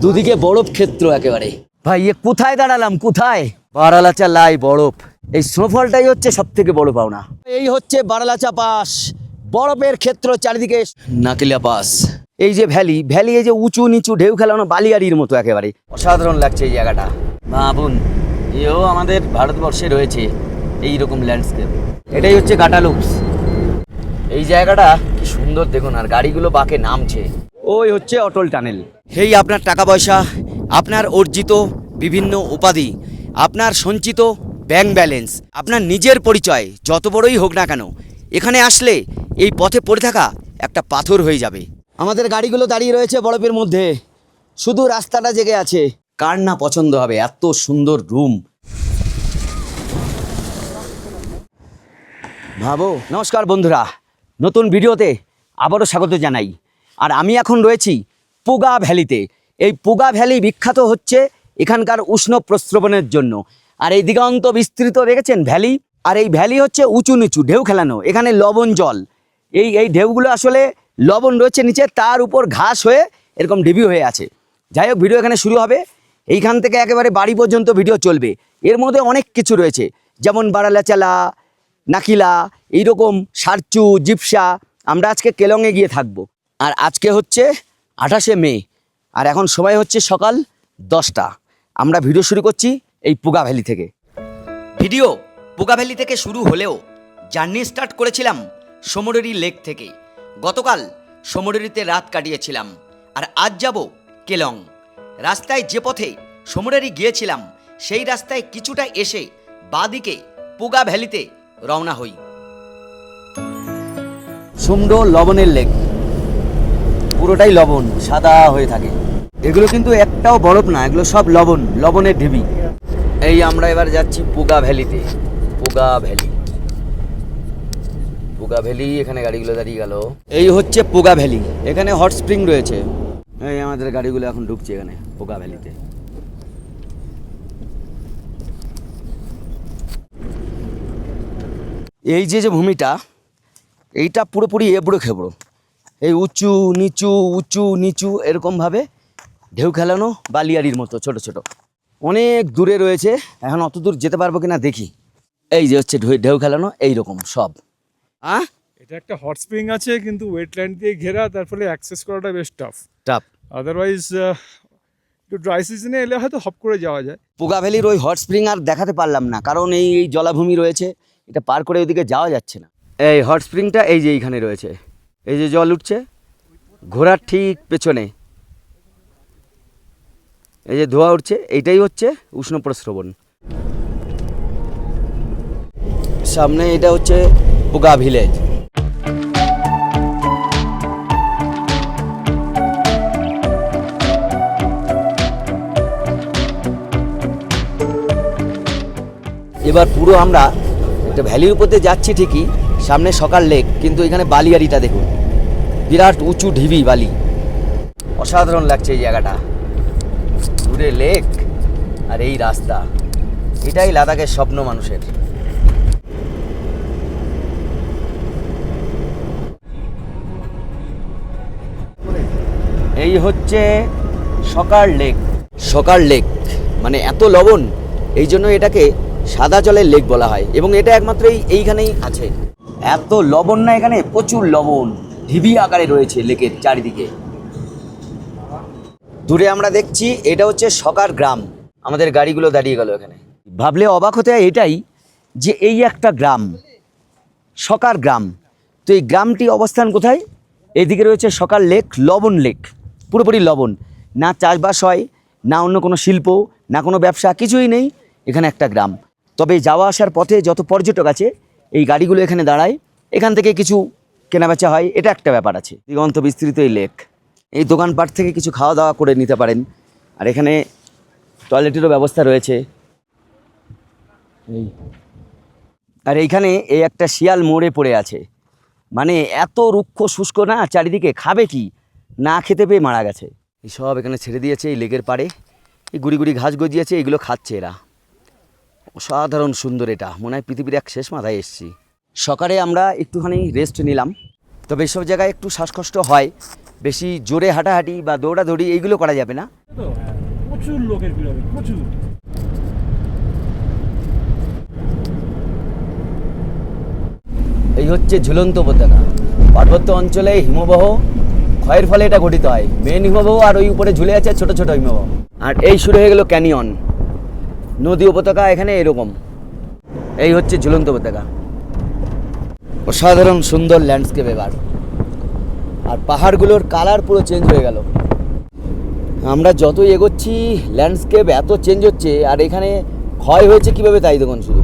দুদিকে বরফ ক্ষেত্র একেবারে। ভাই এ কোথায় দাঁড়ালাম, কোথায়? বারালাচা লাই বরফ। এই স্নোফলটাই হচ্ছে সব থেকে বড় পাওনা। এই হচ্ছে বারালাচা পাস, বরফের ক্ষেত্র চারিদিকে। নাকিলা পাস, এই যে ভ্যালি, ভ্যালি এই যে উঁচু নিচু ঢেউ খেলানো বালিয়াড়ির মতো একেবারে অসাধারণ লাগছে এই জায়গাটা। ভাবুন, এও আমাদের ভারতবর্ষে রয়েছে এইরকম ল্যান্ডস্কেপ। এটাই হচ্ছে গাটালুপস। এই জায়গাটা কি সুন্দর দেখুন, আর গাড়িগুলো বাঁকে নামছে। ওই হচ্ছে অটল টানেল। এই আপনার টাকা পয়সা, আপনার অর্জিত বিভিন্ন উপাধি, আপনার সঞ্চিত ব্যাংক ব্যালেন্স, আপনার নিজের পরিচয় যত বড়ই হোক না কেন, এখানে আসলে এই পথে পড়ে থাকা একটা পাথর হয়ে যাবে। আমাদের গাড়িগুলো দাঁড়িয়ে রয়েছে বরফের মধ্যে, শুধু রাস্তাটা জেগে আছে। কার না পছন্দ হবে এত সুন্দর রুম। ভাবো। নমস্কার বন্ধুরা, নতুন ভিডিওতে আবারও স্বাগত জানাই। আর আমি এখন রয়েছি পুগা ভ্যালিতে। এই পুগা ভ্যালি বিখ্যাত হচ্ছে এখানকার উষ্ণ প্রস্রবণের জন্য। আর এই দিগন্ত বিস্তৃত দেখেছেন ভ্যালি, আর এই ভ্যালি হচ্ছে উঁচু নিচু ঢেউ খেলানো। এখানে লবণ জল, এই ঢেউগুলো আসলে লবণ রয়েছে নিচে, তার উপর ঘাস হয়ে এরকম ঢিবি হয়ে আছে। যাই হোক, ভিডিও এখানে শুরু হবে। এইখান থেকে একেবারে বাড়ি পর্যন্ত ভিডিও চলবে। এর মধ্যে অনেক কিছু রয়েছে, যেমন বারালাচালা, নাকিলা, এইরকম সারচু, জিপসা। আমরা আজকে কেলংয়ে গিয়ে থাকবো। আর আজকে হচ্ছে 28শে মে, আর এখন সময় হচ্ছে সকাল 10টা। আমরা ভিডিও শুরু করছি এই পুগা ভ্যালি থেকে। ভিডিও পুগা ভ্যালি থেকে শুরু হলেও জার্নি স্টার্ট করেছিলাম সমুদ্রী লেক থেকে। গতকাল সমুদ্রীতে রাত কাটিয়েছিলাম, আর আজ যাব কেলং। রাস্তায় যে পথে সমুদ্রী গিয়েছিলাম সেই রাস্তায় কিছুটা এসে বাঁদিকে পুগা ভ্যালিতে রওনা হই। সুমডো লবণের লেক, পুরোটাই লবণ, সাদা হয়ে থাকে। এগুলো কিন্তু একটাও বরফ না, এগুলো সব লবণ, লবণের ঢিবি। এই আমরা এবার যাচ্ছি পুগা ভ্যালিতে। পুগা ভ্যালি, পুগা ভ্যালি, এখানে গাড়িগুলো দাঁড়িয়ে গেল। এই হচ্ছে পুগা ভ্যালি, এখানে হট স্প্রিং রয়েছে। এই আমাদের গাড়িগুলো এখন ঢুকছে এখানে পুগা ভ্যালিতে। এই যে ভূমিটা, এইটা পুরোপুরি এবড়ো খেবড়ো, এই উঁচু নিচু উঁচু নিচু এরকমভাবে ঢেউ খেলানো বালিয়াড়ির মতো ছোট ছোট। অনেক দূরে রয়েছে, এখন অত দূর যেতে পারবো কিনা দেখি। এই যে হচ্ছে ঢেউ খেলানো এইরকম সব। এটা একটা হট স্প্রিং আছে, কিন্তু ওয়েটল্যান্ড দিয়ে ঘেরা, তার ফলে অ্যাক্সেস করাটা বেশ টাফ। আদারওয়াইজ একটু ড্রাই সিজনে এলে হয়তো হপ করে যাওয়া যায়। পুগা ভ্যালির ওই হট স্প্রিং আর দেখাতে পারলাম না, কারণ এই জলাভূমি রয়েছে, এটা পার করে ওইদিকে যাওয়া যাচ্ছে না। এই হট স্প্রিংটা এই যে এইখানে রয়েছে, এই যে জল উঠছে ঘোড়ার ঠিক পেছনে, এই যে ধোঁয়া উঠছে, এইটাই হচ্ছে উষ্ণ প্রস্রবণ। সামনে এটা হচ্ছে পুগা ভিলেজ। এবার পুরো আমরা একটা ভ্যালির উপর দিয়ে যাচ্ছি ঠিকই, সামনে সকাল লেক, কিন্তু এখানে বালিয়াড়িটা দেখুন, বিরাট উঁচু ঢিবি বালি। অসাধারণ লাগছে এই জায়গাটা, দূরে লেক আর এই রাস্তা। এটাই লাদাখের স্বপ্ন মানুষের। এই হচ্ছে সকার লেক। সকার লেক মানে এত লবণ, এই জন্য এটাকে সাদা জলের লেক বলা হয়, এবং এটা একমাত্র এইখানেই আছে। এত লবণ না, এখানে প্রচুর লবণ, ঢিবি আকারে রয়েছে লেকের চারিদিকে। দূরে আমরা দেখছি এটা হচ্ছে সকার গ্রাম। আমাদের গাড়িগুলো দাঁড়িয়ে গেল এখানে। ভাবলে অবাক হতে হয় এটাই, যে এই একটা গ্রাম, সকার গ্রাম। তো এই গ্রামটি অবস্থান কোথায়? এইদিকে রয়েছে সকার লেক, লবণ লেক, পুরোপুরি লবণ। না চাষবাস হয়, না অন্য কোনো শিল্প, না কোনো ব্যবসা, কিছুই নেই। এখানে একটা গ্রাম। তবে যাওয়া আসার পথে যত পর্যটক আছে, এই গাড়িগুলো এখানে দাঁড়ায়, এখান থেকে কিছু কেনাবেচা হয়, এটা একটা ব্যাপার আছে। দিগন্ত বিস্তৃত এই লেক, এই দোকানপাট থেকে কিছু খাওয়া দাওয়া করে নিতে পারেন। আর এখানে টয়লেটেরও ব্যবস্থা রয়েছে। আর এইখানে এই একটা শিয়াল মরে পড়ে আছে, মানে এত রুক্ষ শুষ্ক না চারিদিকে, খাবে কি, না খেতে পেয়ে মারা গেছে। এই সব এখানে ছেড়ে দিয়েছে এই লেকের পাড়ে, এই গুড়ি গুড়ি ঘাস গজিয়েছে, এগুলো খাচ্ছে এরা। অসাধারণ সুন্দর, এটা মনে হয় পৃথিবীর এক শেষ মাথায় এসেছি। সকালে আমরা একটুখানি রেস্ট নিলাম, তবে এইসব জায়গায় একটু শ্বাসকষ্ট হয়, বেশি জোরে হাঁটাহাঁটি বা দৌড়াদৌড়ি এইগুলো করা যাবে না। তো প্রচুর লোকের ভিড় হবে, প্রচুর। এই হচ্ছে ঝুলন্ত উপত্যকা। পার্বত্য অঞ্চলে হিমবাহ ক্ষয়ের ফলে এটা গঠিত হয়। মেন হিমবাহ আর ওই উপরে ঝুলে আছে ছোট ছোট হিমবাহ। আর এই শুরু হয়ে গেল ক্যানিয়ন। নদী উপত্যকা এখানে এরকম। এই হচ্ছে ঝুলন্ত উপত্যকা। অসাধারণ সুন্দর ল্যান্ডস্কেপ এবার। আর পাহাড়গুলোর কালার পুরো চেঞ্জ হয়ে গেল। আমরা যতই এগোচ্ছি ল্যান্ডস্কেপ এত চেঞ্জ হচ্ছে, আর এখানে ক্ষয় হয়েছে কিভাবে তাই দেখুন শুধু।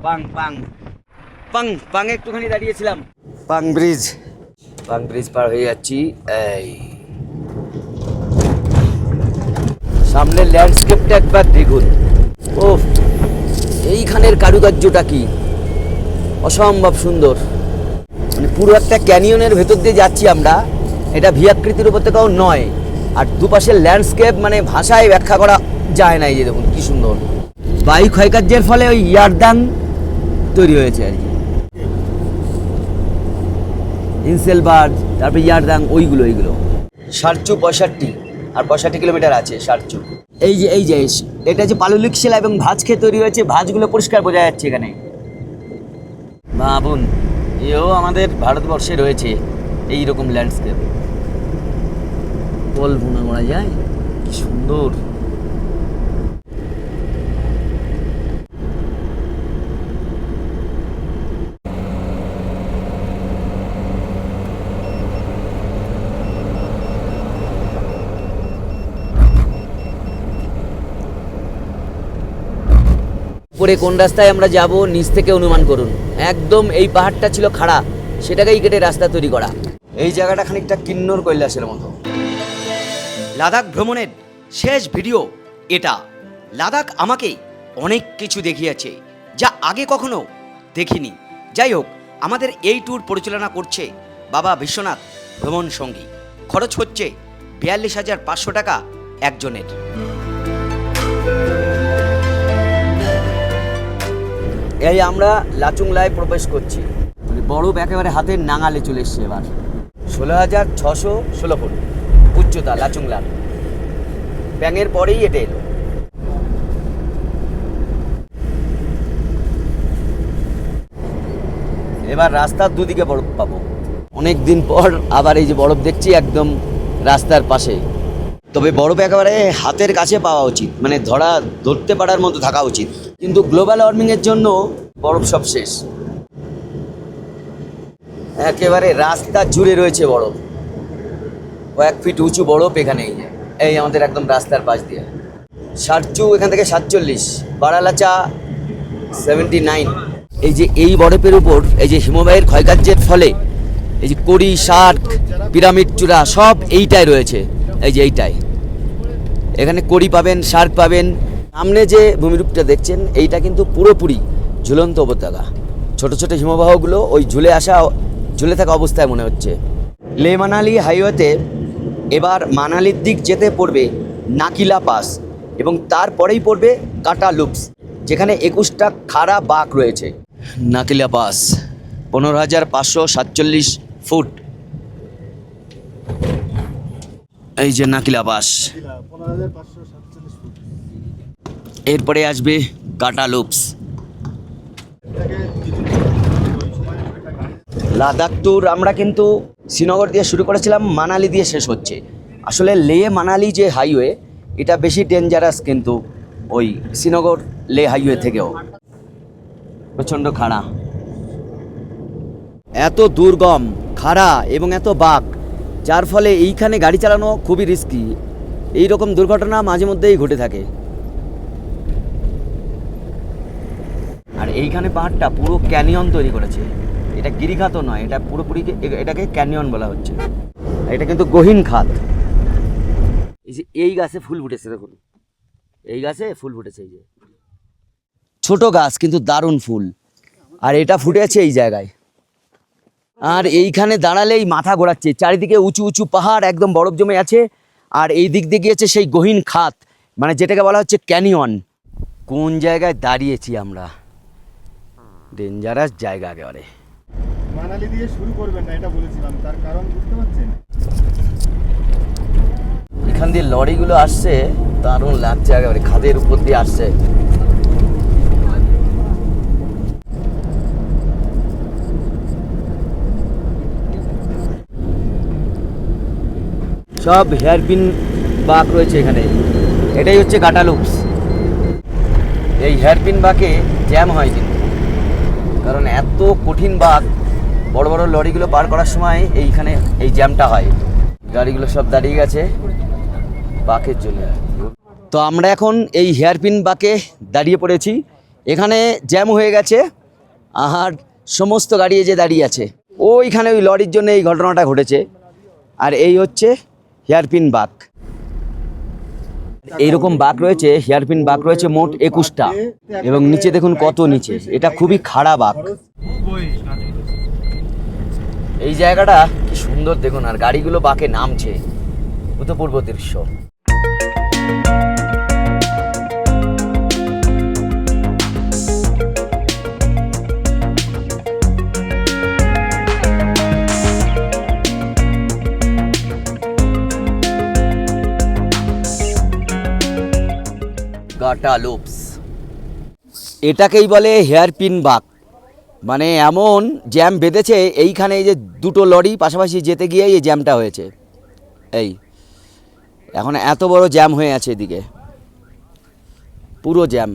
পাং পাং পাং পাং একটুখানি দাঁড়িয়েছিলাম। পাং ব্রিজ পার হয়ে যাচ্ছি। এই সামনের ল্যান্ডস্কেপটা একবার দেখুন। ও, এইখানের কারুকার্যটা কি অসম্ভব সুন্দর। মানে পুরো একটা ক্যানিয়নের ভেতর দিয়ে যাচ্ছি আমরা। এটা ভিয়াকৃতির উপত্যকাও নয়। আর দুপাশের ল্যান্ডস্কেপ মানে ভাষায় ব্যাখ্যা করা যায় না। এই যে দেখুন কি সুন্দর। বায়ু ক্ষয়কার্যের ফলে ওই ইয়ারদাং তৈরি হয়েছে আর কি। ইনসেলবার্গ, তারপরে ইয়ারদাং, এইগুলো 65 আর 65 কিলোমিটার আছে সারচু। এই যে এটা যে পাললিক শিলা এবং ভাঁজ খেয়ে তৈরি হয়েছে। ভাঁজগুলো পরিষ্কার বোঝা যাচ্ছে এখানে। ভাবুন, এও আমাদের ভারতবর্ষে রয়েছে এইরকম ল্যান্ডস্কেপ। কল্পনা করা যায় কি সুন্দর। উপরে কোন রাস্তায় আমরা যাব নিচ থেকে অনুমান করুন। একদম এই পাহাড়টা ছিল খাড়া, সেটাকেই কেটে রাস্তা তৈরি করা। এই জায়গাটা খানিকটা কিন্নর কৈলাসের মতো। লাদাখ ভ্রমণের শেষ ভিডিও এটা। লাদাখ আমাকে অনেক কিছু দেখিয়েছে যা আগে কখনো দেখিনি। যাই হোক, আমাদের এই ট্যুর পরিচালনা করছে বাবা বিশ্বনাথ ভ্রমণ সঙ্গী। খরচ হচ্ছে 42,500 টাকা একজনের। এই আমরা লাচুংলায় প্রবেশ করছি। মানে বরফ একেবারে হাতের নাগালে চলে এসছে এবার। 16,616 ফুট উচ্চতা লাচুংলার। ব্যাঙের পরেই এটা এলো। এবার রাস্তার দুদিকে বরফ পাবো। অনেক দিন পর আবার এই যে বরফ দেখছি একদম রাস্তার পাশে। তবে বরফ একেবারে হাতের কাছে পাওয়া উচিত, মানে ধরতে পারার মতো থাকা উচিত। কিন্তু গ্লোবাল ওয়ার্মিংয়ের জন্য বরফ সব শেষ। একেবারে রাস্তা জুড়ে রয়েছে বরফ। কয়েক ফিট উঁচু বরফ এখানে। এই আমাদের একদম রাস্তার পাশ দিয়ে। সারচু এখান থেকে 47, বারালাচা 79। এই যে এই বরফের উপর এই যে হিমবাহের ক্ষয়কার্যের ফলে এই যে কড়ি, শার্ক, পিরামিড চূড়া সব এইটাই রয়েছে। এই যে এইটাই, এখানে কড়ি পাবেন, শার্ক পাবেন। সামনে যে ভূমিরূপটা দেখছেন এইটা কিন্তু পুরোপুরি ঝুলন্ত উপত্যকা। ছোট ছোট হিমবাহগুলো ওই ঝুলে থাকা অবস্থায় মনে হচ্ছে। লে মানালি হাইওয়েতে এবার মানালির দিক যেতে পড়বে নাকিলা পাস, এবং তারপরেই পড়বে কাটা লুপস, যেখানে 21টা খাড়া বাঁক রয়েছে। Nakila pass 15,547 foot. এই যে নাকিলা পাস। এরপরে আসবে কাটা লুপস। লাদাখ ট্যুর আমরা কিন্তু শ্রীনগর দিয়ে শুরু করেছিলাম, মানালি দিয়ে শেষ হচ্ছে। আসলে লে মানালি যে হাইওয়ে এটা বেশি ডেঞ্জারাস কিন্তু ওই শ্রীনগর লে হাইওয়ে থেকেও। প্রচণ্ড খাড়া, এত দুর্গম, খাড়া এবং এত বাঁক, যার ফলে এইখানে গাড়ি চালানো খুবই রিস্কি। এই রকম দুর্ঘটনা মাঝে মধ্যেই ঘটে থাকে। আর এইখানে পাহাড়টা পুরো ক্যানিয়ন তৈরি করেছে। এটা গিরিখাত নয়, এটা পুরোপুরি এটাকে ক্যানিয়ন বলা হচ্ছে। এটা কিন্তু গহীন খাত। এই যে এই গাছে ফুল ফুটেছে, দেখুন এই গাছে ফুল ফুটেছে। এই যে ছোট গাছ কিন্তু দারুণ ফুল, আর এটা ফুটেছে এই জায়গায়। আর এইখানে দাঁড়ালেই মাথা ঘোরাচ্ছে। চারিদিকে উঁচু উঁচু পাহাড়, একদম বরফ জমে আছে। আর এই দিক দিয়ে গিয়েছে সেই গহীন খাত, মানে যেটাকে বলা হচ্ছে ক্যানিয়ন। কোন জায়গায় দাঁড়িয়েছি আমরা, ডেঞ্জারাস জায়গা একেবারে। মানালি দিয়ে শুরু করবেন না, এটা বলেছিলাম। তার কারণ বুঝতে পারছেন? এখান দিয়ে লরিগুলো আসছে, দারুণ লাগছে, একেবারে খাদের উপর দিয়ে আসছে। সব হেয়ারপিন বাঁক রয়েছে এখানে, এটাই হচ্ছে গাটা লুপস। এই হেয়ারপিন বাঁকে জ্যাম হয় কিন্তু, কারণ এত কঠিন বাঁক, বড় বড় লরিগুলো পার করার সময় এইখানে এই জ্যামটা হয়। গাড়িগুলো সব দাঁড়িয়ে গেছে বাঁকের জন্য। তো আমরা এখন এই হেয়ারপিন বাঁকে দাঁড়িয়ে পড়েছি। এখানে জ্যাম হয়ে গেছে আর সমস্ত গাড়ি এই যে দাঁড়িয়ে আছে। ওইখানে ওই লরির জন্য এই ঘটনাটা ঘটেছে। আর এই হচ্ছে হেয়ারপিন বাঁক। এইরকম বাঁক রয়েছে, হেয়ারপিন বাঁক রয়েছে মোট 21টা, এবং নিচে দেখুন কত নিচে, এটা খুবই খাড়া বাঁক। এই জায়গাটা কি সুন্দর দেখুন, আর গাড়িগুলো বাঁকে নামছে, অভূতপূর্ব দৃশ্য। গাটা লুপস, এটাকেই বলে হেয়ারপিন বাঁক। মানে এমন জ্যাম বেঁধেছে এইখানে, এই যে দুটো লরি পাশাপাশি যেতে গিয়ে এই জ্যামটা হয়েছে। এই এখন এত বড় জ্যাম হয়ে আছে এদিকে, পুরো জ্যাম।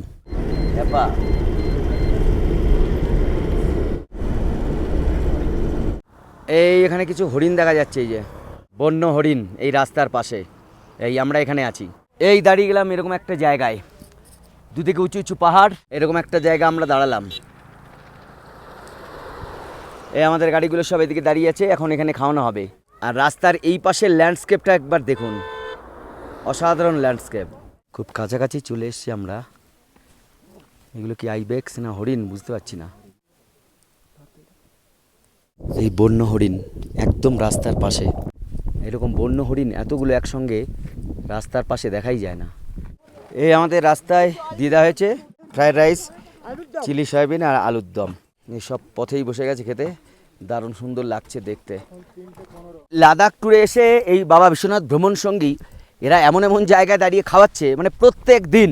এই এখানে কিছু হরিণ দেখা যাচ্ছে, এই যে বন্য হরিণ এই রাস্তার পাশে। এই আমরা এখানে আছি, এই দাঁড়িয়ে গেলাম এরকম একটা জায়গায়, দুদিকে উঁচু উঁচু পাহাড়, এরকম একটা জায়গা আমরা দাঁড়ালাম। এই আমাদের গাড়িগুলো সব এদিকে দাঁড়িয়ে আছে, এখন এখানে খাওয়ানো হবে। আর রাস্তার এই পাশের ল্যান্ডস্কেপটা একবার দেখুন, অসাধারণ ল্যান্ডস্কেপ। খুব কাছাকাছি চলে এসেছি আমরা। এগুলো কি আইবেক্স না হরিণ বুঝতে পারছি না। এই বন্য হরিণ একদম রাস্তার পাশে, এরকম বন্য হরিণ এতগুলো একসঙ্গে রাস্তার পাশে দেখাই যায় না। এই আমাদের রাস্তায় দিয়ে দেওয়া হয়েছে ফ্রায়েড রাইস, চিলি সয়াবিন আর আলুর দম। সব পথেই বসে গেছে খেতে, দারুণ সুন্দর লাগছে দেখতে। লাদাখ ট্যুরে এসে এই বাবা বিশ্বনাথ ভ্রমণ সঙ্গী এরা এমন এমন জায়গায় দাঁড়িয়ে খাওয়াচ্ছে, মানে প্রত্যেক দিন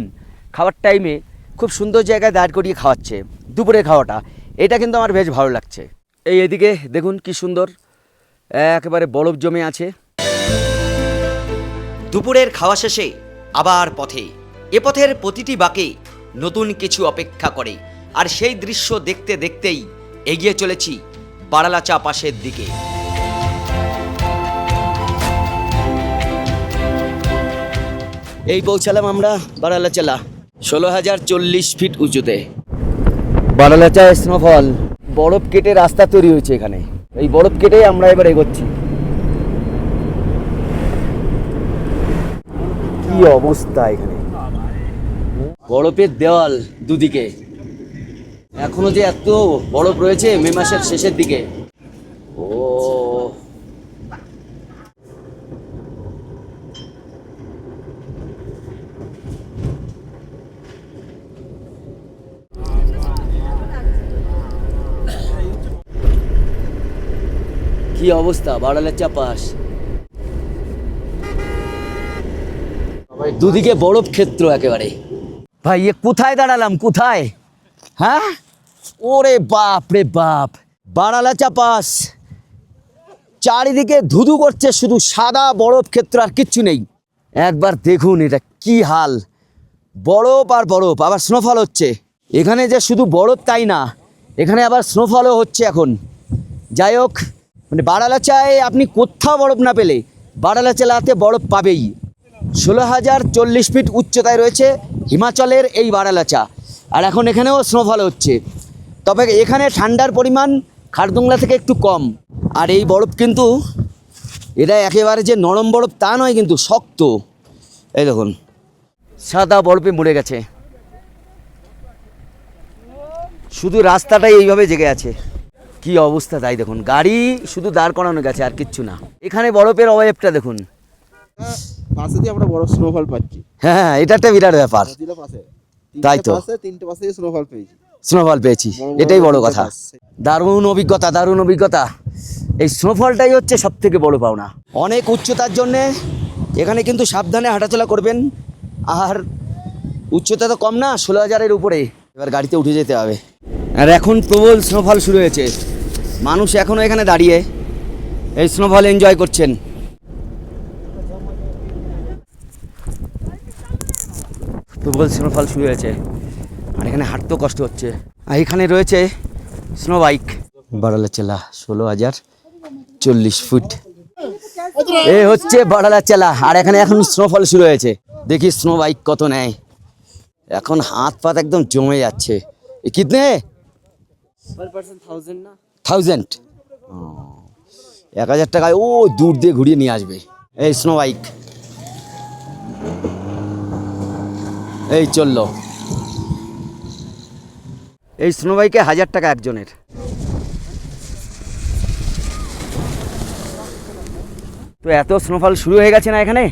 খাওয়ার টাইমে খুব সুন্দর জায়গায় দাঁড় করিয়ে খাওয়াচ্ছে। দুপুরে খাওয়াটা, এটা কিন্তু আমার বেশ ভালো লাগছে। এই এদিকে দেখুন কি সুন্দর, একেবারে বরফ জমে আছে। দুপুরের খাওয়া শেষে আবার পথে, এ পথের প্রতিটি বাঁকে নতুন কিছু অপেক্ষা করে, আর সেই দৃশ্য দেখতে দেখতেই এগিয়ে চলেছি বারালাচা পাসের দিকে। এই পৌঁছালাম আমরা বারালাচালা, 16,040 ফিট উঁচুতে। বারালাচা স্নোফল, বরফ কেটে রাস্তা তৈরি হয়েছে এখানে, এই বরফ কেটে আমরা এবার এগোচ্ছি। কি অবস্থা এখানে, বরফের দেওয়াল দুদিকে, এখনো যে এত বরফ রয়েছে মে মাসের শেষের দিকে। ও কি অবস্থা বারালাচা পাস, দুদিকে বরফ ক্ষেত্র একেবারে। ভাই এ কোথায় দাঁড়ালাম, কোথায়? হ্যাঁ, ওরে বাপ রে বাপ, বারালাচা পাস, চারিদিকে ধুধু করছে, শুধু সাদা বরফ ক্ষেত্র আর কিচ্ছু নেই। একবার দেখুন এটা কি হাল, বরফ আর বরফ, আবার স্নোফল হচ্ছে এখানে। যে শুধু বরফ তাই না, এখানে আবার স্নোফলও হচ্ছে এখন। যাই হোক, মানে বারালাচায় আপনি কোথাও বরফ না পেলে বারালাচালাতে বরফ পাবেই। 16,040 ফিট উচ্চতায় রয়েছে হিমাচলের এই বারালাচা, আর এখন এখানেও স্নোফল হচ্ছে। তবে এখানে ঠান্ডার পরিমাণ খারদুংলা থেকে একটু কম। আর এই বরফ কিন্তু এটা একেবারে যে নরম বরফ তা নয়, কিন্তু শক্ত। এই দেখুন সাদা বরফে মুড়ে গেছে, শুধু রাস্তাটাই এইভাবে জেগে আছে। কি অবস্থা তাই দেখুন, গাড়ি শুধু দাঁড় করানো গেছে আর কিচ্ছু না। এখানে বরফের অবয়বটা দেখুন, পাশে দিয়ে আমরা বড় স্নোফল পাচ্ছি। হ্যাঁ এটা একটা বিরাট ব্যাপার। পাশে তাই তো, তিনটে পাশে স্নোফল পেয়েছি। স্নোফল পেয়েছি, এটাই বড় কথা। দারুণ অভিজ্ঞতা, দারুণ অভিজ্ঞতা। এই স্নোফলটাই হচ্ছে সব থেকে বড় পাওনা। অনেক উচ্চতার জন্যে এখানে কিন্তু সাবধানে হাঁটাচলা করবেন। আর উচ্চতা তো কম না, 16,000-এর উপরে। এবার গাড়িতে উঠে যেতে হবে। আর এখন প্রবল স্নোফল শুরু হয়েছে, মানুষ এখনও এখানে দাঁড়িয়ে এই স্নোফল এনজয় করছেন। প্রবল স্নোফল শুরু হয়েছে আর এখানে হাঁটতেও কষ্ট হচ্ছে। আর এখানে রয়েছে স্নো বাইক। বাড়ালাচেলা 16,040 ফুট। এ হচ্ছে বাড়ালাচেলা। আর এখানে এখন স্নোফল শুরু হয়েছে। দেখি স্নো বাইক কত নেয়। এখন হাত পাত একদম জমে যাচ্ছে। এ কিতনে? 1000। 1000 টাকায় ও দূর দিয়ে ঘুরিয়ে নিয়ে আসবে। এই স্নো বাইক এই চললো। এই স্নো বাইকে 1000 টাকা একজনের। তো এত স্নোফল শুরু হয়ে গেছে না এখানে,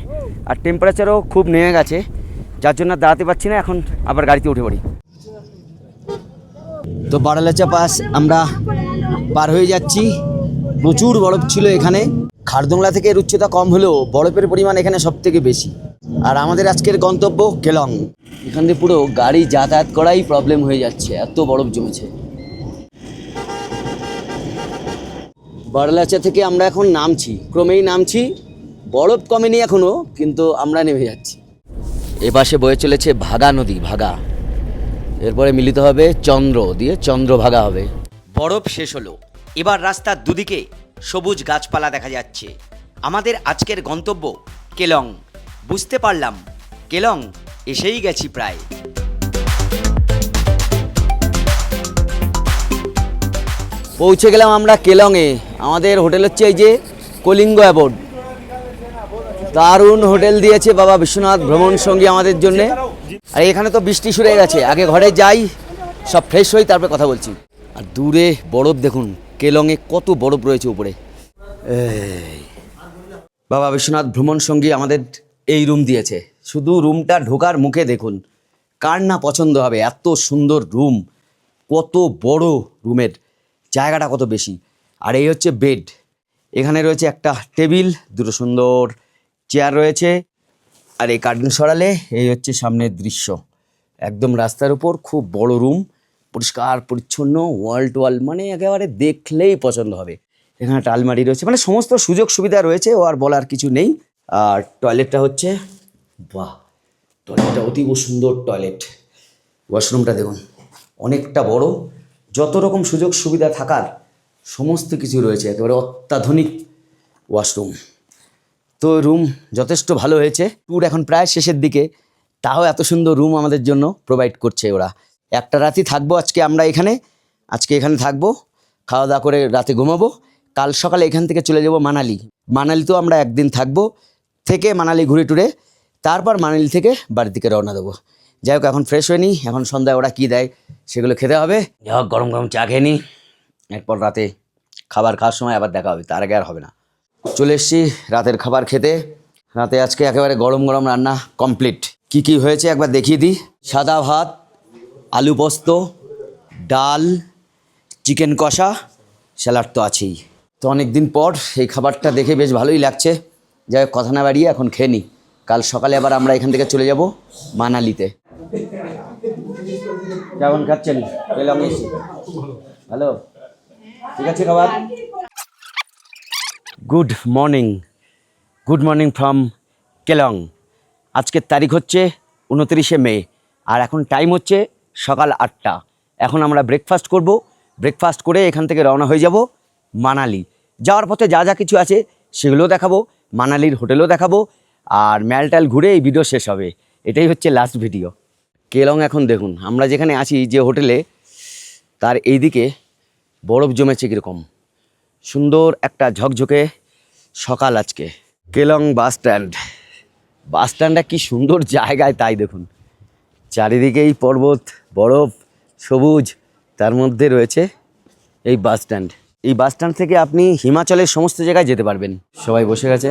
আর টেম্পারেচারও খুব নেমে গেছে, যার জন্য দাঁড়াতে পারছি না। এখন আবার গাড়িতে উঠে পড়ি। তো বাড়ালাচা পাস আমরা পার হয়ে যাচ্ছি। প্রচুর বরফ ছিল এখানে। খারদোংলা থেকে এর উচ্চতা কম হলেও বরফের পরিমাণ এখানে সব থেকে বেশি। আর আমাদের আজকের গন্তব্য কেলং। এখান দিয়ে পুরো গাড়ি যাতায়াত করাই প্রবলেম হয়ে যাচ্ছে, এত বরফ জমেছে। বাড়ালাচা থেকে আমরা এখন নামছি, ক্রমেই নামছি। বরফ কমেনি এখনো, কিন্তু আমরা নেমে যাচ্ছি। এপাশে বয়ে চলেছে ভাগা নদী, ভাগা। এরপরে মিলিত হবে চন্দ্র দিয়ে, চন্দ্রভাগা হবে। বরফ শেষ হলো, এবার রাস্তার দুদিকে সবুজ গাছপালা দেখা যাচ্ছে। আমাদের আজকের গন্তব্য কেলং। বুঝতে পারলাম কেলং এসেই গেছি প্রায়। পৌঁছে গেলাম আমরা কেলংয়ে। আমাদের হোটেল হচ্ছে এই যে কলিঙ্গ অ্যাবোর্ড। দারুণ হোটেল দিয়েছে বাবা বিশ্বনাথ ভ্রমণ সঙ্গী আমাদের জন্যে। আর এখানে তো বৃষ্টি শুরু হয়ে গেছে, আগে ঘরে যাই, সব ফ্রেশ হই, তারপরে কথা বলছি। আর দূরে বরফ দেখুন, কেলংয়ে কত বরফ রয়েছে উপরে। এই বাবা বিশ্বনাথ ভ্রমণ সঙ্গী আমাদের এই রুম দিয়েছে। শুধু রুমটা ঢোকার মুখে দেখুন, কার না পছন্দ হবে। এত সুন্দর রুম, কত বড় রুমের জায়গাটা কত বেশি। আর এই হচ্ছে বেড। এখানে রয়েছে একটা টেবিল, দুটো সুন্দর চেয়ার রয়েছে। আর এই কার্টেন সরালে এই হচ্ছে সামনের দৃশ্য, একদম রাস্তার উপর। খুব বড় রুম, পরিষ্কার পরিচ্ছন্ন, ওয়াল টু ওয়াল, মানে একেবারে দেখলেই পছন্দ হবে। এখানে একটা আলমারি রয়েছে, মানে সমস্ত সুযোগ সুবিধা রয়েছে, ও আর বলার কিছু নেই। আর টয়লেটটা হচ্ছে, বাহ, টয়লেটটা অতীব সুন্দর টয়লেট। ওয়াশরুমটা দেখুন, অনেকটা বড়, যত রকম সুযোগ সুবিধা থাকার সমস্ত কিছু রয়েছে, একেবারে অত্যাধুনিক ওয়াশরুম। তো রুম যথেষ্ট ভালো হয়েছে। ট্যুর এখন প্রায় শেষের দিকে, তাও এত সুন্দর রুম আমাদের জন্য প্রোভাইড করছে ওরা। একটা রাতই থাকবো আজকে আমরা এখানে। আজকে এখানে থাকবো, খাওয়া দাওয়া করে রাতে ঘুমাবো। কাল সকালে এখান থেকে চলে যাব মানালি। মানালিতেও আমরা একদিন থাকবো, থেকে মানালি ঘুরে টুরে তারপর মানালি থেকে বাড়ির দিকে রওনা দেবো। যাই হোক, এখন ফ্রেশ হয়ে নিই। এখন সন্ধ্যায় ওরা কী দেয় সেগুলো খেতে হবে। যাই হোক, গরম গরম চা খেয়ে নিই, এরপর রাতে খাবার খাওয়ার সময় আবার দেখা হবে, তার আগে আর হবে না। চলে এসেছি রাতের খাবার খেতে। রাতে আজকে একেবারে গরম গরম রান্না কমপ্লিট। কি কি হয়েছে একবার দেখিয়ে দিই। সাদা ভাত, আলু পোস্ত, ডাল, চিকেন কষা, স্যালাড তো আছেই। তো অনেক দিন পর এই খাবারটা দেখে বেশ ভালোই লাগছে। যাই হোক, কথা না বাড়িয়ে এখন খেয়ে নিই। কাল সকালে আবার আমরা এখান থেকে চলে যাব মানালিতে। কেমন খাচ্ছেন? পেলাম এসে ভালো, ঠিক আছে খাবার। Good morning, good morning from Keylong. আজকের তারিখ হচ্ছে 29শে মে, আর এখন টাইম হচ্ছে সকাল 8টা। এখন আমরা ব্রেকফাস্ট করব। ব্রেকফাস্ট করে এখান থেকে রওনা হয়ে যাব মানালি। যাওয়ার পথে যা যা কিছু আছে সেগুলোও দেখাবো, মানালির হোটেলও দেখাবো। আর ম্যালটাল ঘুরে এই ভিডিও শেষ হবে। এটাই হচ্ছে লাস্ট ভিডিও। কেলং এখন দেখুন, আমরা যেখানে আছি যে হোটেলে, তার এইদিকে বরফ জমেছে কীরকম সুন্দর একটা ঝকঝকে সকাল আজকে। কেলং বাস স্ট্যান্ড, বাস স্ট্যান্ডটা কী সুন্দর জায়গায় তাই দেখুন। চারিদিকেই পর্বত, বরফ, সবুজ, তার মধ্যে রয়েছে এই বাস স্ট্যান্ড। এই বাস স্ট্যান্ড থেকে আপনি হিমাচলের সমস্ত জায়গায় যেতে পারবেন। সবাই বসে গেছে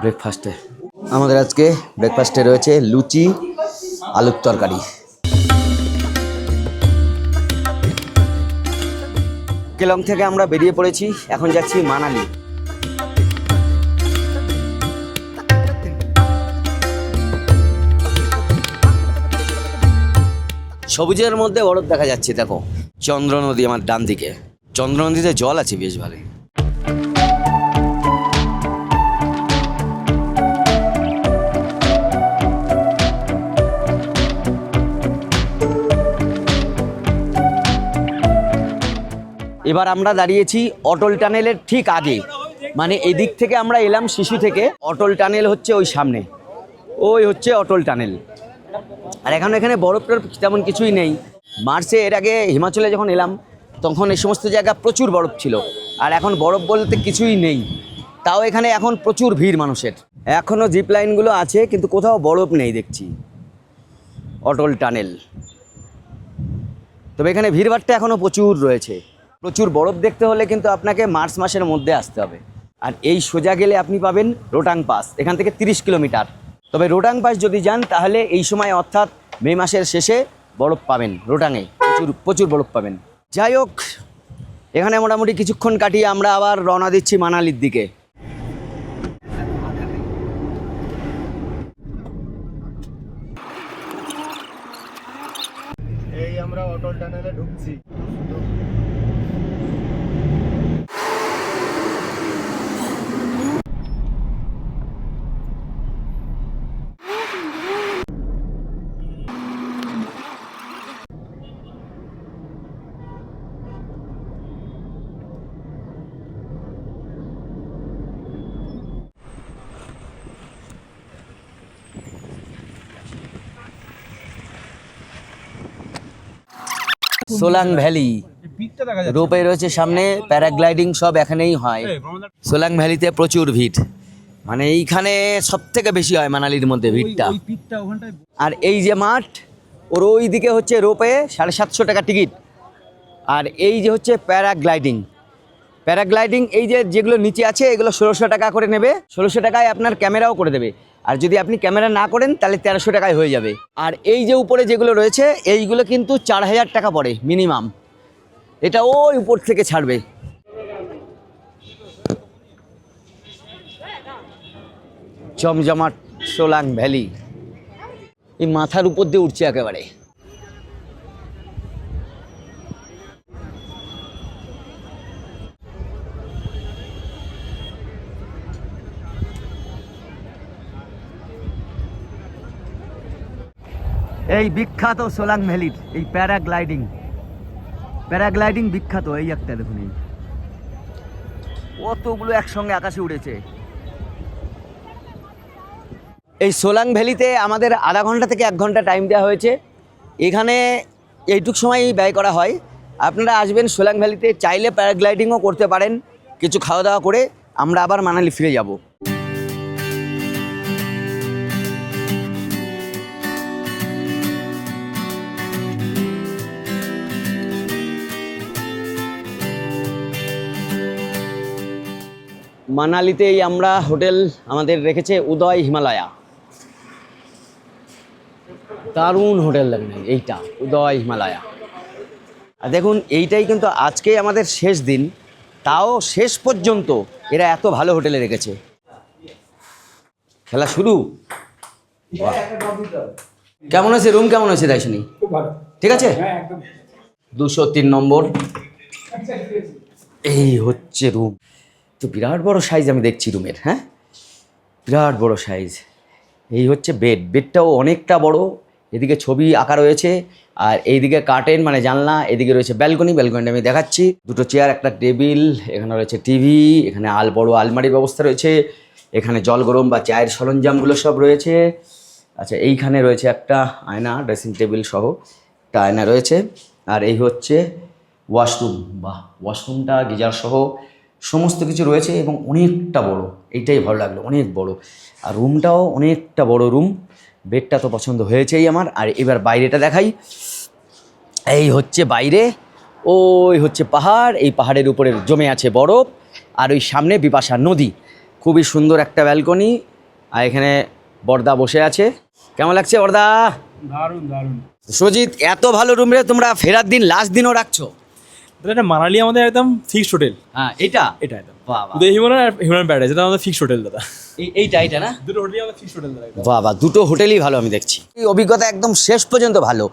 ব্রেকফাস্টে। আমাদের আজকে ব্রেকফাস্টে রয়েছে লুচি, আলুর তরকারি। কেলং থেকে আমরা বেরিয়ে পড়েছি, এখন যাচ্ছি মানালি। সবুজের মধ্যে বরফ দেখা যাচ্ছে, দেখো চন্দ্র নদী আমার ডান দিকে। চন্দ্র নদীতে জল আছে বেশ ভালো। এবার আমরা দাঁড়িয়েছি অটল টানেলের ঠিক আগে, মানে এদিক থেকে আমরা এলাম শিশু থেকে, অটল টানেল হচ্ছে ওই সামনে, ওই হচ্ছে অটল টানেল। আর এখানে বরফ টরফ তেমন কিছুই নেই। মার্চে এর আগে হিমাচলে যখন এলাম তখন এই সমস্ত জায়গা প্রচুর বরফ ছিল, আর এখন বরফ বলতে কিছুই নেই। তাও এখানে এখন প্রচুর ভিড় মানুষের। এখনও জিপ লাইনগুলো আছে কিন্তু কোথাও বরফ নেই দেখছি। অটল টানেল, তবে এখানে ভিড়ভাড়টা এখনও প্রচুর রয়েছে। প্রচুর বরফ দেখতে হলে কিন্তু আপনাকে মার্চ মাসের মধ্যে আসতে হবে। আর এই সোজা গেলে আপনি পাবেন রোটাং পাস, এখান থেকে 30 কিলোমিটার। তবে রোটাং পাস যদি যান তাহলে এই সময় অর্থাৎ মে মাসের শেষে বরফ পাবেন। রোটাংয়ে প্রচুর বরফ পাবেন। যাই হোক, এখানে মোটামুটি কিছুক্ষণ কাটিয়ে আমরা আবার রওনা দিচ্ছি মানালির দিকে। এই আমরা অটল টানেলে ঢুকছি। সোলাং ভ্যালি, পিকটা দেখা যাচ্ছে। রোপে রয়েছে সামনে, প্যারাগ্লাইডিং সব এখানেই হয়। সোলাং ভ্যালিতে প্রচুর ভিড়, মানে এইখানে সব থেকে বেশি হয় মানালির মধ্যে ভিড়টা। ওই পিকটা ওখানটায় আর এই যে মাঠ, ওর ওই দিকে হচ্ছে রোপে 750 টাকা টিকিট। আর এই যে হচ্ছে প্যারাগ্লাইডিং এই যে যেগুলো নিচে আছে এগুলো 1600 টাকা করে নেবে। 1600 টাকায় আপনার ক্যামেরাও করে দেবে, আর যদি আপনি ক্যামেরা না করেন তাহলে 1300 টাকায় হয়ে যাবে। আর এই যে উপরে যেগুলো রয়েছে এইগুলো কিন্তু 4000 টাকা পড়ে মিনিমাম। এটা ওই উপর থেকে ছাড়বে। জমজমাট সোলাং ভ্যালি, এই মাথার উপর দিয়ে উঠছে একেবারে। এই বিখ্যাত সোলাং ভ্যালির এই প্যারাগ্লাইডিং বিখ্যাত। এই একটা দেখুন, এই কতগুলো একসঙ্গে আকাশে উড়েছে। এই সোলাং ভ্যালিতে আমাদের আধা ঘন্টা থেকে 1 ঘন্টা টাইম দেওয়া হয়েছে। এখানে এইটুক সময় ব্যয় করা হয়। আপনারা আসবেন সোলাং ভ্যালিতে, চাইলে প্যারাগ্লাইডিংও করতে পারেন। কিছু খাওয়া দাওয়া করে আমরা আবার মানালি ফিরে যাব। মানালিতেই আমরা হোটেল আমাদের রেখেছে উদয় হিমালয়া, দারুণ হোটেল লাগবে এইটা, উদয় হিমালয়া। আর দেখুন এইটাই কিন্তু আজকেই আমাদের শেষ দিন, তাও শেষ পর্যন্ত এরা এত ভালো হোটেলে রেখেছে। খেলা শুরু। বাহ। কেমন আছে রুম, কেমন আছে তাই শুনি? ঠিক আছে, 203 নম্বর। এই হচ্ছে রুম। তো বিরাট বড় সাইজ আমি দেখছি রুমের। হ্যাঁ, বিরাট বড় সাইজ। এই হচ্ছে বেডটাও অনেকটা বড়। এদিকে ছবি আঁকা রয়েছে, আর এইদিকে কার্টেন মানে জানলা, এদিকে রয়েছে ব্যালকনিটা আমি দেখাচ্ছি। 2টো চেয়ার, একটা টেবিল, এখানে রয়েছে টিভি, এখানে বড় আলমারির ব্যবস্থা রয়েছে, এখানে জল গরম বা চায়ের সরঞ্জামগুলো সব রয়েছে। আচ্ছা, এইখানে রয়েছে একটা আয়না, ড্রেসিং টেবিল সহ একটা আয়না রয়েছে। আর এই হচ্ছে ওয়াশরুম, বা ওয়াশরুমটা গিজার সহ সমস্ত কিছু রয়েছে এবং অনেকটা বড়। এইটাই ভালো লাগলো, অনেক বড়। আর রুমটাও অনেকটা বড় রুম। বেডটা তো পছন্দ হয়েছেই আমার। আর এবার বাইরেটা দেখাই। এই হচ্ছে বাইরে, ওই হচ্ছে পাহাড়, এই পাহাড়ের উপরে জমে আছে বরফ, আর ওই সামনে বিপাশা নদী। খুবই সুন্দর একটা ব্যালকনি। আর এখানে বর্দা বসে আছে। কেমন লাগছে বর্দা? দারুণ দারুণ। সজিত, এত ভালো রুম রে তোমরা ফেরার দিন লাস্ট দিনও রাখছো? এটা মানালি আমাদের একদম ফিক্সড হোটেল। হ্যাঁ এটা এটা একদম বাবা উদয় হিমালয় আর হিমালয়ান প্যারাডাইস, এটা আমাদের ফিক্সড হোটেল দাদা। এইটা না দুটো হোটেলই আমাদের ফিক্সড হোটেল দাদা। বাবা দুটো হোটেলই ভালো আমি দেখছি। এই অভিজ্ঞতা একদম শেষ পর্যন্ত ভালো।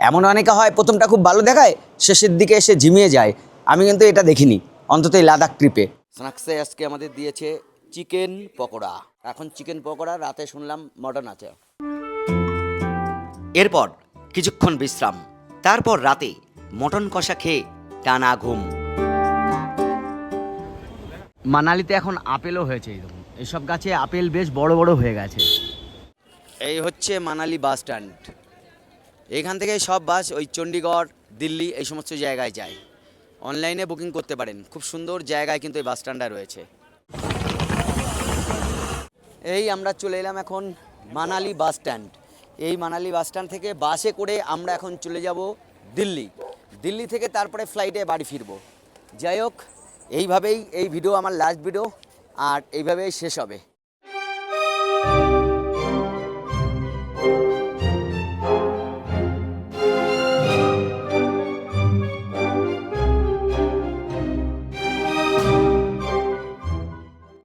এমন অনেকে হয় প্রথমটা খুব ভালো দেখায়, শেষের দিকে এসে ঝিমিয়ে যায়। আমি কিন্তু এটা দেখিনি, অন্তত এই লাদাখ ট্রিপে। স্ন্যাক্সে আজকে আমাদের দিয়েছে চিকেন পকোড়া। এখন চিকেন পকোড়া, রাতে শুনলাম মটন আছে। এরপর কিছুক্ষণ বিশ্রাম, তারপর রাতে মটন কষা খেয়ে টানা ঘুম। মানালিতে এখন আপেলও হয়েছে, এই দেখুন এসব গাছে আপেল বেশ বড় বড় হয়ে গেছে। এই হচ্ছে মানালি বাস স্ট্যান্ড। এইখান থেকে সব বাস ওই চণ্ডীগড়, দিল্লি এই সমস্ত জায়গায় যায়। অনলাইনে বুকিং করতে পারেন। খুব সুন্দর জায়গায় কিন্তু এই বাস স্ট্যান্ডটা রয়েছে। এই আমরা চলে এলাম এখন মানালি বাস স্ট্যান্ড। এই মানালি বাস স্ট্যান্ড থেকে বাসে করে আমরা এখন চলে যাব দিল্লি। দিল্লি থেকে তারপরে ফ্লাইটে বাড়ি ফিরবো। যাই হোক, এইভাবেই এই ভিডিও আমার লাস্ট ভিডিও, আর এইভাবেই শেষ হবে।